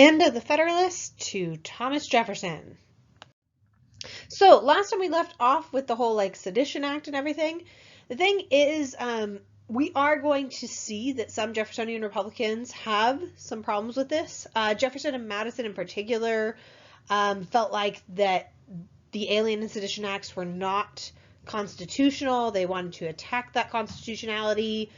End of the Federalists to Thomas Jefferson. So last time we left off with the whole like Sedition Act and everything. The thing is, we are going to see that some Jeffersonian Republicans have some problems with this. Jefferson and Madison in particular felt like that the Alien and Sedition Acts were not constitutional. They wanted to attack that constitutionality.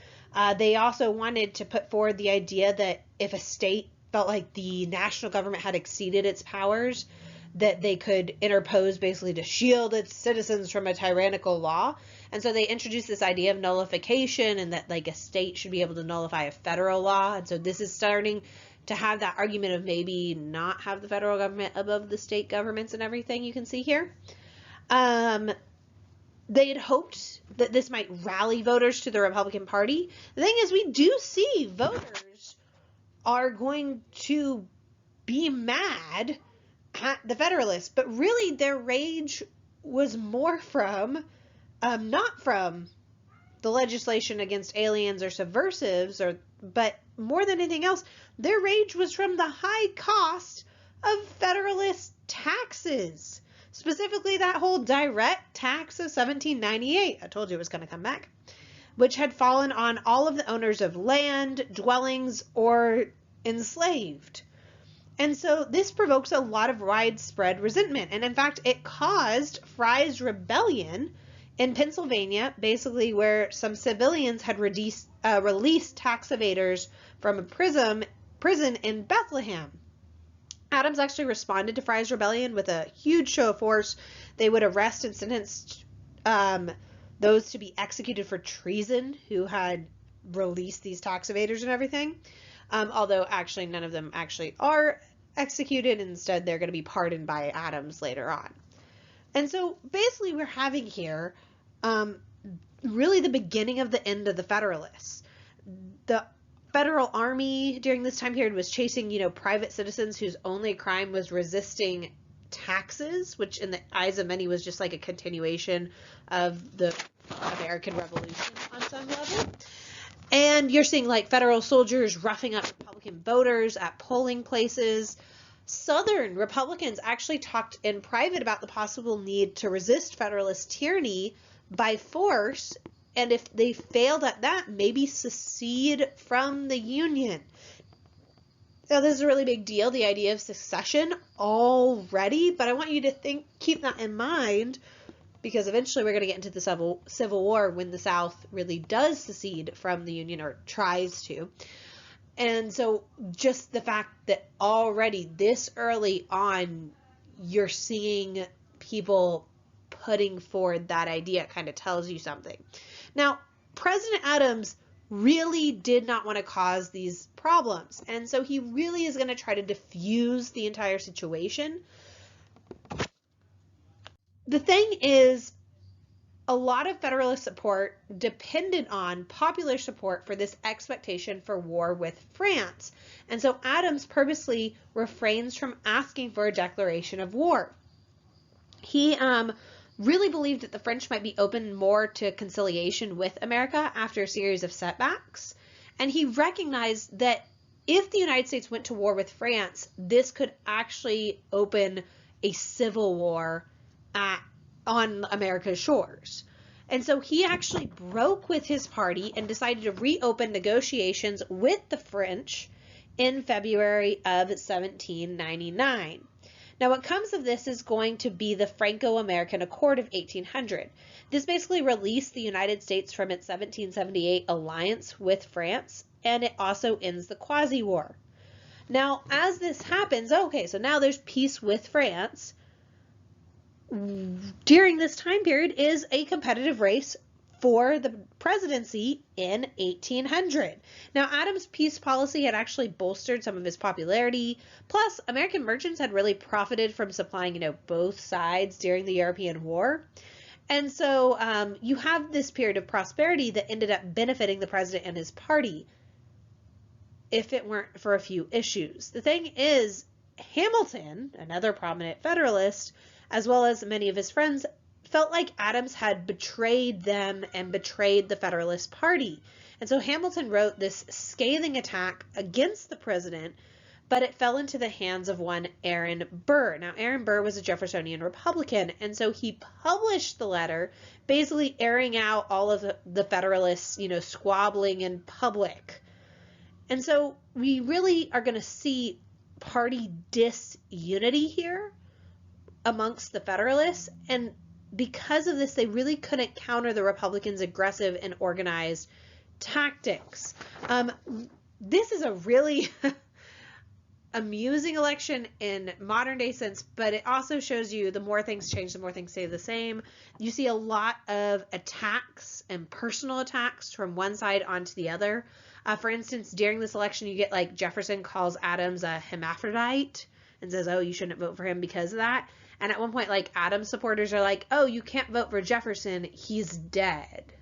They also wanted to put forward the idea that if a state felt like the national government had exceeded its powers, that they could interpose basically to shield its citizens from a tyrannical law. And so they introduced this idea of nullification and that like a state should be able to nullify a federal law. And so this is starting to have that argument of maybe not have the federal government above the state governments and everything you can see here. They had hoped that this might rally voters to the Republican Party. The thing is, we do see voters are going to be mad at the Federalists, but really their rage was more from, not from the legislation against aliens or subversives, but more than anything else, their rage was from the high cost of Federalist taxes. Specifically, that whole direct tax of 1798, I told you it was going to come back, which had fallen on all of the owners of land, dwellings, or enslaved. And so this provokes a lot of widespread resentment. And in fact, it caused Fry's Rebellion in Pennsylvania, basically where some civilians had released tax evaders from a prison in Bethlehem. Adams actually responded to Fry's Rebellion with a huge show of force. They would arrest and sentence those to be executed for treason who had released these tax evaders and everything. Although actually none of them actually are executed. Instead, they're going to be pardoned by Adams later on. And so basically we're having here really the beginning of the end of the Federalists. The Federal Army during this time period was chasing, private citizens whose only crime was resisting taxes, which in the eyes of many was just like a continuation of the American Revolution on some level. And you're seeing like federal soldiers roughing up Republican voters at polling places. Southern Republicans actually talked in private about the possible need to resist Federalist tyranny by force, and if they failed at that, maybe secede from the Union. Now, this is a really big deal, the idea of secession already, but I want you to keep that in mind, because eventually we're going to get into the Civil War when the South really does secede from the Union, or tries to. And so just the fact that already this early on, you're seeing people putting forward that idea kind of tells you something. Now, President Adams really did not want to cause these problems, and so he really is going to try to diffuse the entire situation. The thing is, a lot of Federalist support depended on popular support for this expectation for war with France, and so Adams purposely refrains from asking for a declaration of war. He really believed that the French might be open more to conciliation with America after a series of setbacks. And he recognized that if the United States went to war with France, this could actually open a civil war on America's shores. And so he actually broke with his party and decided to reopen negotiations with the French in February of 1799. Now, what comes of this is going to be the Franco-American Accord of 1800. This basically released the United States from its 1778 alliance with France, and it also ends the Quasi-War. Now, as this happens, okay, so now there's peace with France. During this time period is a competitive race for the presidency in 1800. Now, Adams' peace policy had actually bolstered some of his popularity. Plus, American merchants had really profited from supplying, both sides during the European War. And so you have this period of prosperity that ended up benefiting the president and his party if it weren't for a few issues. The thing is, Hamilton, another prominent Federalist, as well as many of his friends, felt like Adams had betrayed them and betrayed the Federalist Party. And so Hamilton wrote this scathing attack against the president but it fell into the hands of one Aaron Burr. Now, Aaron Burr was a Jeffersonian Republican, and so he published the letter, basically airing out all of the Federalists, squabbling in public. And so we really are going to see party disunity here amongst the Federalists, and because of this, they really couldn't counter the Republicans' aggressive and organized tactics. This is a really amusing election in modern day sense, but it also shows you the more things change, the more things stay the same. You see a lot of attacks and personal attacks from one side onto the other. For instance, during this election, you get like Jefferson calls Adams a hermaphrodite and says, oh, you shouldn't vote for him because of that. And at one point, like, Adams supporters are like, oh, you can't vote for Jefferson, he's dead.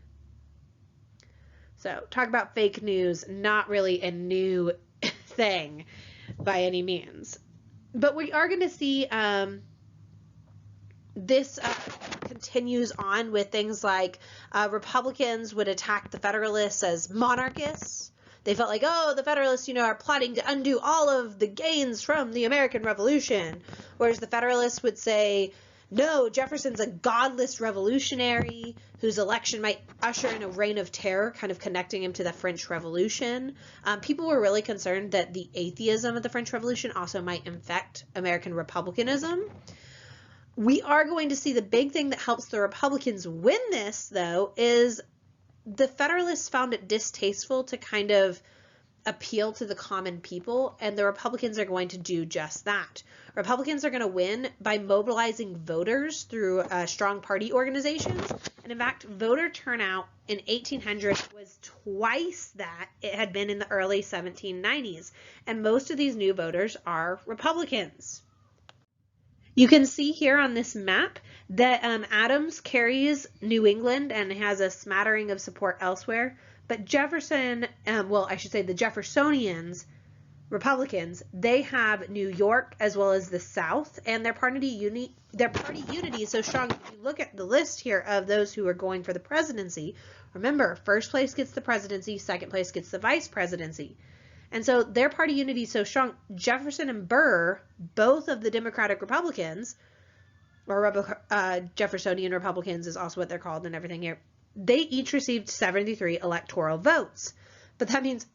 So talk about fake news, not really a new thing by any means. But we are going to see this continues on with things like Republicans would attack the Federalists as monarchists. They felt like, oh, the Federalists, are plotting to undo all of the gains from the American Revolution. Whereas the Federalists would say, no, Jefferson's a godless revolutionary whose election might usher in a reign of terror, kind of connecting him to the French Revolution. People were really concerned that the atheism of the French Revolution also might infect American republicanism. We are going to see the big thing that helps the Republicans win this, though, is the Federalists found it distasteful to kind of appeal to the common people, and the Republicans are going to do just that. Republicans are going to win by mobilizing voters through strong party organizations, and in fact, voter turnout in 1800 was twice that it had been in the early 1790s, and most of these new voters are Republicans. You can see here on this map that Adams carries New England and has a smattering of support elsewhere, but Jefferson, the Jeffersonians, Republicans, they have New York as well as the South, and their party unity is so strong. If you look at the list here of those who are going for the presidency, remember, first place gets the presidency, second place gets the vice presidency. And so their party unity is so strong. Jefferson and Burr, both of the Democratic Republicans, or Jeffersonian Republicans is also what they're called and everything here, they each received 73 electoral votes. But that means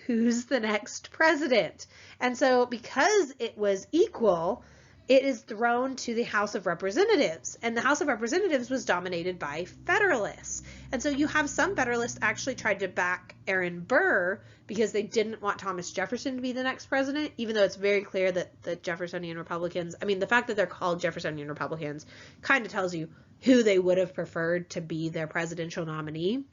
who's the next president? And so because it was equal, it is thrown to the House of Representatives. And the House of Representatives was dominated by Federalists. And so you have some Federalists actually tried to back Aaron Burr because they didn't want Thomas Jefferson to be the next president, even though it's very clear that the Jeffersonian Republicans, the fact that they're called Jeffersonian Republicans kind of tells you who they would have preferred to be their presidential nominee.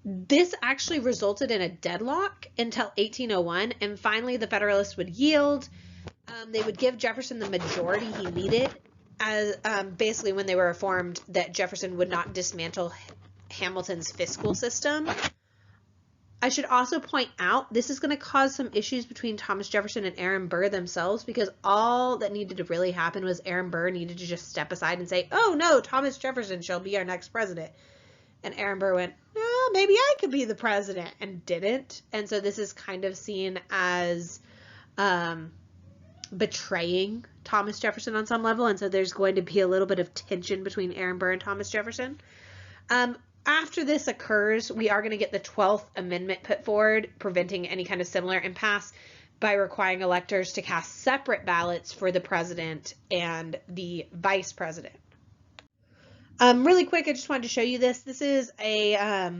This actually resulted in a deadlock until 1801, and finally the Federalists would yield. They would give Jefferson the majority he needed, as basically when they were informed that Jefferson would not dismantle Hamilton's fiscal system. I should also point out this is going to cause some issues between Thomas Jefferson and Aaron Burr themselves, because all that needed to really happen was Aaron Burr needed to just step aside and say, oh no, Thomas Jefferson shall be our next president. And Aaron Burr went, oh, maybe I could be the president, and didn't. And so this is kind of seen as betraying Thomas Jefferson on some level. And so there's going to be a little bit of tension between Aaron Burr and Thomas Jefferson. After this occurs, we are going to get the 12th Amendment put forward, preventing any kind of similar impasse by requiring electors to cast separate ballots for the president and the vice president. Really quick, I just wanted to show you this. This is a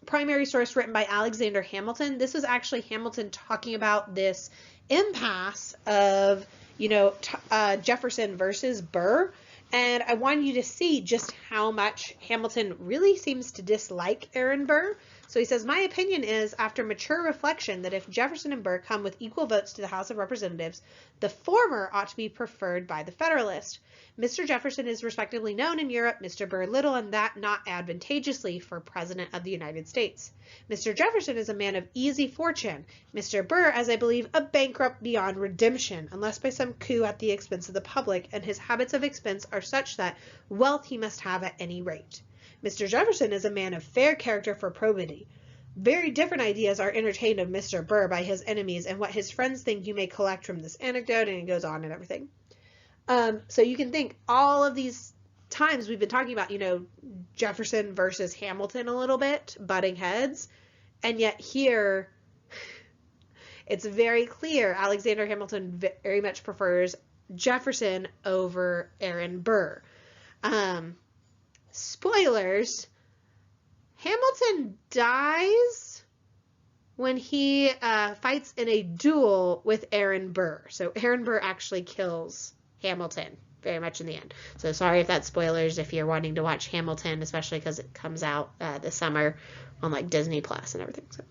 primary source written by Alexander Hamilton. This was actually Hamilton talking about this impasse of, Jefferson versus Burr. And I wanted you to see just how much Hamilton really seems to dislike Aaron Burr. So he says, my opinion is, after mature reflection, that if Jefferson and Burr come with equal votes to the House of Representatives, the former ought to be preferred by the Federalist. Mr. Jefferson is respectively known in Europe, Mr. Burr little, and that not advantageously for President of the United States. Mr. Jefferson is a man of easy fortune. Mr. Burr, as I believe, a bankrupt beyond redemption, unless by some coup at the expense of the public, and his habits of expense are such that wealth he must have at any rate. Mr. Jefferson is a man of fair character for probity. very different ideas are entertained of Mr. Burr by his enemies, and what his friends think you may collect from this anecdote, and it goes on and everything. So you can think all of these times we've been talking about, Jefferson versus Hamilton a little bit, butting heads, and yet here it's very clear Alexander Hamilton very much prefers Jefferson over Aaron Burr. Spoilers, Hamilton dies when he fights in a duel with Aaron Burr. So Aaron Burr actually kills Hamilton very much in the end. So sorry if that's spoilers if you're wanting to watch Hamilton, especially because it comes out this summer on like Disney Plus and everything. So